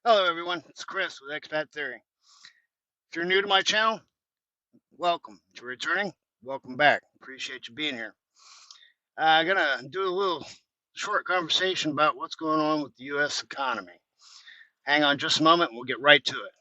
Hello, everyone. It's Chris with Expat Theory. If you're new to my channel, welcome. If you're returning, welcome back. Appreciate you being here. I'm gonna do a little short conversation about what's going on with the U.S. economy. Hang on just a moment, and we'll get right to it.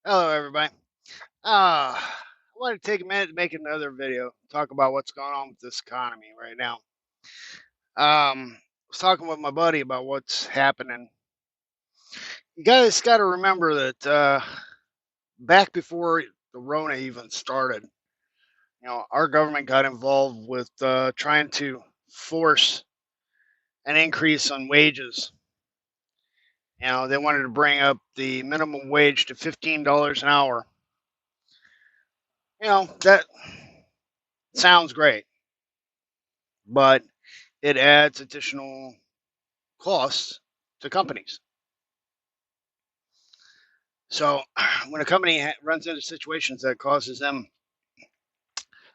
Hello, everybody. I want to take a minute to make another video, talk about what's going on with this economy right now. I was talking with my buddy about what's happening. You guys got to remember that back before the Rona even started, our government got involved with trying to force an increase on wages. They wanted to bring up the minimum wage to $15 an hour. That sounds great, but it adds additional costs to companies. So when a company runs into situations that causes them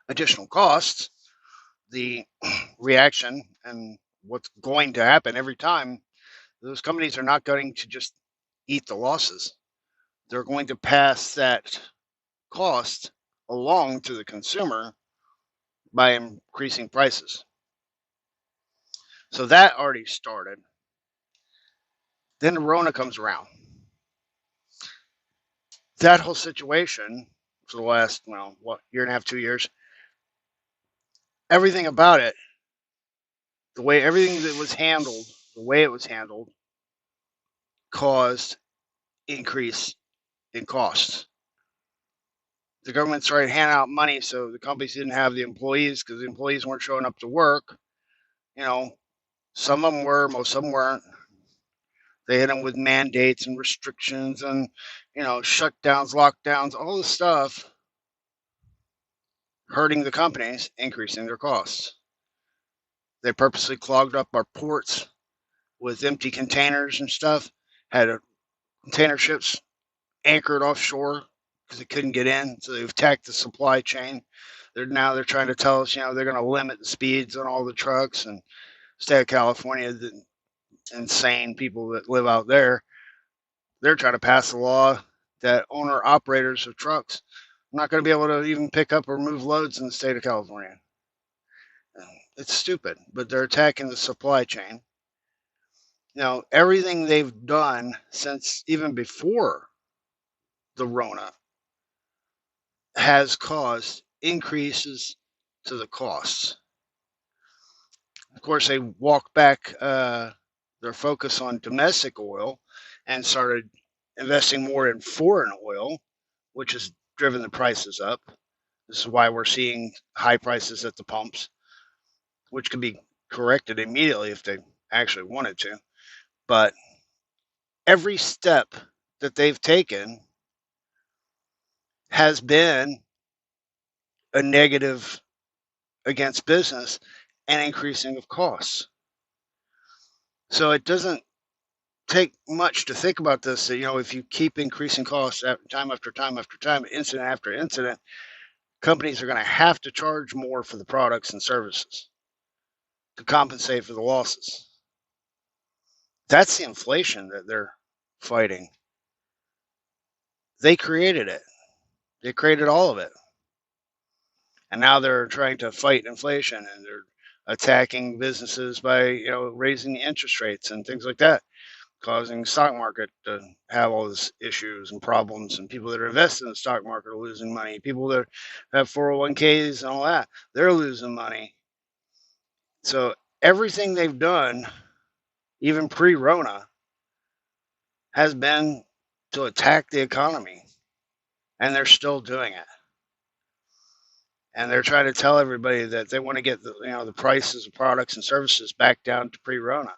additional costs, the reaction and what's going to happen every time, those companies are not going to just eat the losses. They're going to pass that cost along to the consumer by increasing prices. So that already started. Then the Rona comes around. That whole situation for the last, year and a half, 2 years, everything about it, everything that was handled, the way it was handled, caused increase in costs. The government started handing out money so the companies didn't have the employees because the employees weren't showing up to work. Some of them were, most of them weren't. They hit them with mandates and restrictions and, shutdowns, lockdowns, all this stuff, hurting the companies, increasing their costs. They purposely clogged up our ports with empty containers and stuff, had container ships anchored offshore because they couldn't get in. So they've attacked the supply chain. They're trying to tell us, they're going to limit the speeds on all the trucks. And state of California, the insane people that live out there, they're trying to pass a law that owner operators of trucks are not going to be able to even pick up or move loads in the state of California. It's stupid, but they're attacking the supply chain. Everything they've done since even before the Rona has caused increases to the costs. Of course, they walked back their focus on domestic oil and started investing more in foreign oil, which has driven the prices up. This is why we're seeing high prices at the pumps, which could be corrected immediately if they actually wanted to. But every step that they've taken has been a negative against business and increasing of costs. So it doesn't take much to think about this. If you keep increasing costs time after time after time, incident after incident, companies are going to have to charge more for the products and services to compensate for the losses. That's the inflation that they're fighting. They created it. They created all of it. And now they're trying to fight inflation, and they're attacking businesses by, raising the interest rates and things like that, causing the stock market to have all these issues and problems, and people that are invested in the stock market are losing money. People that have 401ks and all that, they're losing money. So everything they've done, even pre-Rona, has been to attack the economy, and they're still doing it. And they're trying to tell everybody that they want to get the prices of products and services back down to pre-Rona.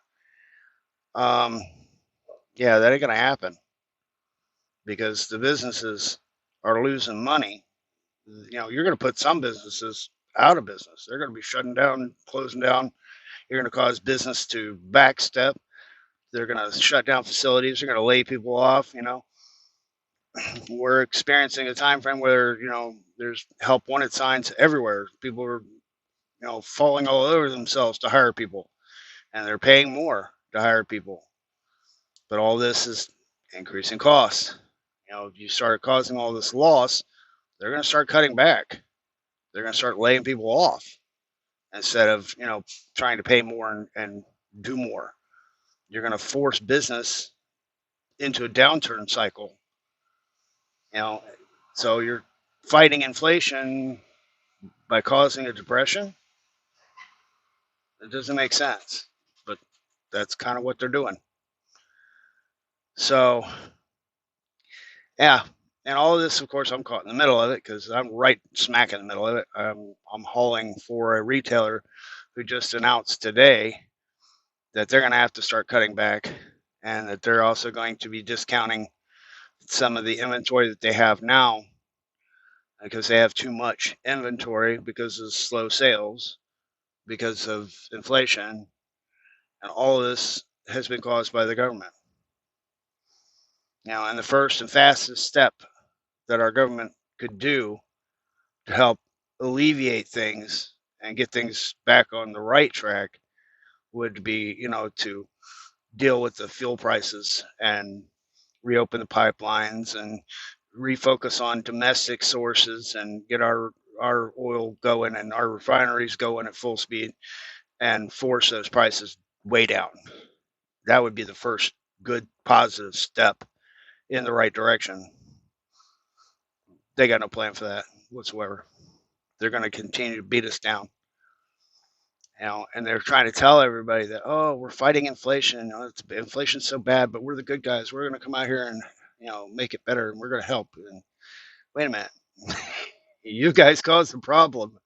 Yeah, that ain't gonna happen because the businesses are losing money. You're gonna put some businesses out of business. They're gonna be shutting down, closing down. You're gonna cause business to backstep. They're gonna shut down facilities. They're gonna lay people off. We're experiencing a time frame where there's help wanted signs everywhere. People are falling all over themselves to hire people, and they're paying more to hire people. But all this is increasing costs. You start causing all this loss, they're going to start cutting back. They're going to start laying people off instead of trying to pay more and do more. You're going to force business into a downturn cycle. You know, so you're fighting inflation by causing a depression. It doesn't make sense, but that's kind of what they're doing. So yeah, and all of this, of course, I'm caught in the middle of it because I'm right smack in the middle of it. I'm hauling for a retailer who just announced today that they're going to have to start cutting back, and that they're also going to be discounting some of the inventory that they have now because they have too much inventory because of slow sales, because of inflation, and all of this has been caused by the government. And the first and fastest step that our government could do to help alleviate things and get things back on the right track would be, to deal with the fuel prices and reopen the pipelines and refocus on domestic sources and get our oil going and our refineries going at full speed and force those prices way down. That would be the first good positive step in the right direction. They got no plan for that whatsoever. They're going to continue to beat us down. And they're trying to tell everybody that, oh, we're fighting inflation. Inflation's so bad, but we're the good guys. We're going to come out here and make it better, and we're going to help. And wait a minute, you guys caused the problem.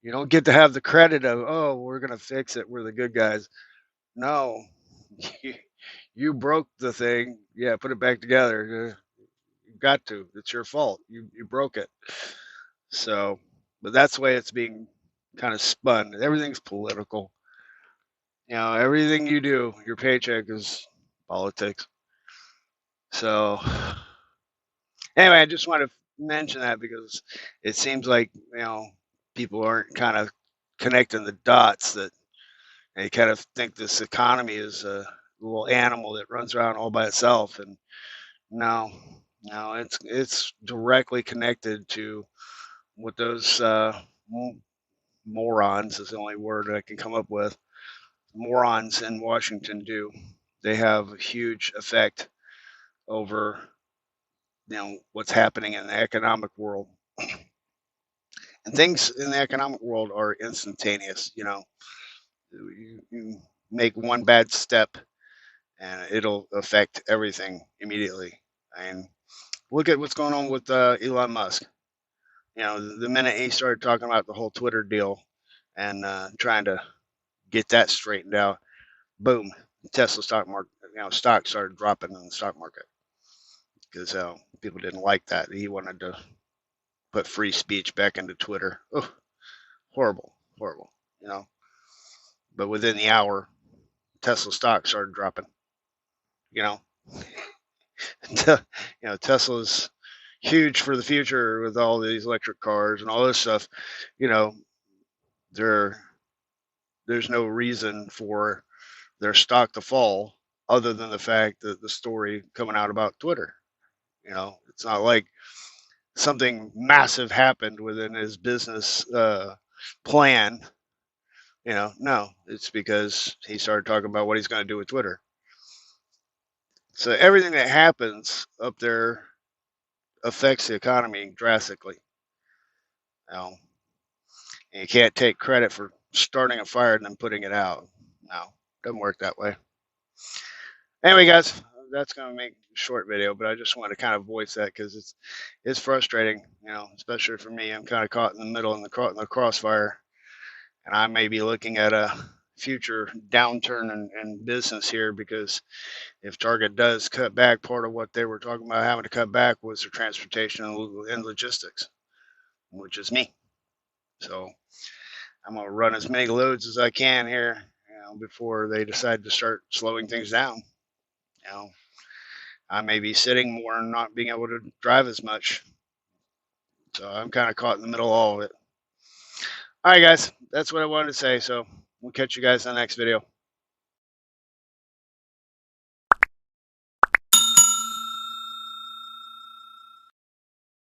You don't get to have the credit of, oh, we're going to fix it. We're the good guys. No, you broke the thing. Yeah, put it back together. You got to. It's your fault. You broke it. So, but that's the way it's being kind of spun. Everything's political. Everything you do, your paycheck is politics. So, anyway, I just want to mention that because it seems like, people aren't kind of connecting the dots, that they kind of think this economy is a little animal that runs around all by itself. And no, no, it's directly connected to what those morons is the only word I can come up with. Morons in Washington do. They have a huge effect over what's happening in the economic world. And things in the economic world are instantaneous. You make one bad step and it'll affect everything immediately. And look at what's going on with Elon Musk. The minute he started talking about the whole Twitter deal and trying to get that straightened out, boom, Tesla stock market, stock started dropping in the stock market because people didn't like that. He wanted to put free speech back into Twitter. Oh, horrible, horrible. But within the hour, Tesla stock started dropping. You know, Tesla's huge for the future with all these electric cars and all this stuff. You know, there there's no reason for their stock to fall other than the fact that the story coming out about Twitter. It's not like something massive happened within his business plan. No, it's because he started talking about what he's going to do with Twitter. So everything that happens up there affects the economy drastically. And you can't take credit for starting a fire and then putting it out. No, doesn't work that way. Anyway, guys, that's going to make a short video, but I just want to kind of voice that because it's frustrating, especially for me. I'm kind of caught in the middle in the crossfire, and I may be looking at a future downturn in business here, because if Target does cut back, part of what they were talking about having to cut back was their transportation and logistics, which is me. So I'm going to run as many loads as I can here, before they decide to start slowing things down. I may be sitting more and not being able to drive as much. So I'm kind of caught in the middle of all of it. All right, guys, that's what I wanted to say. So we'll catch you guys in the next video.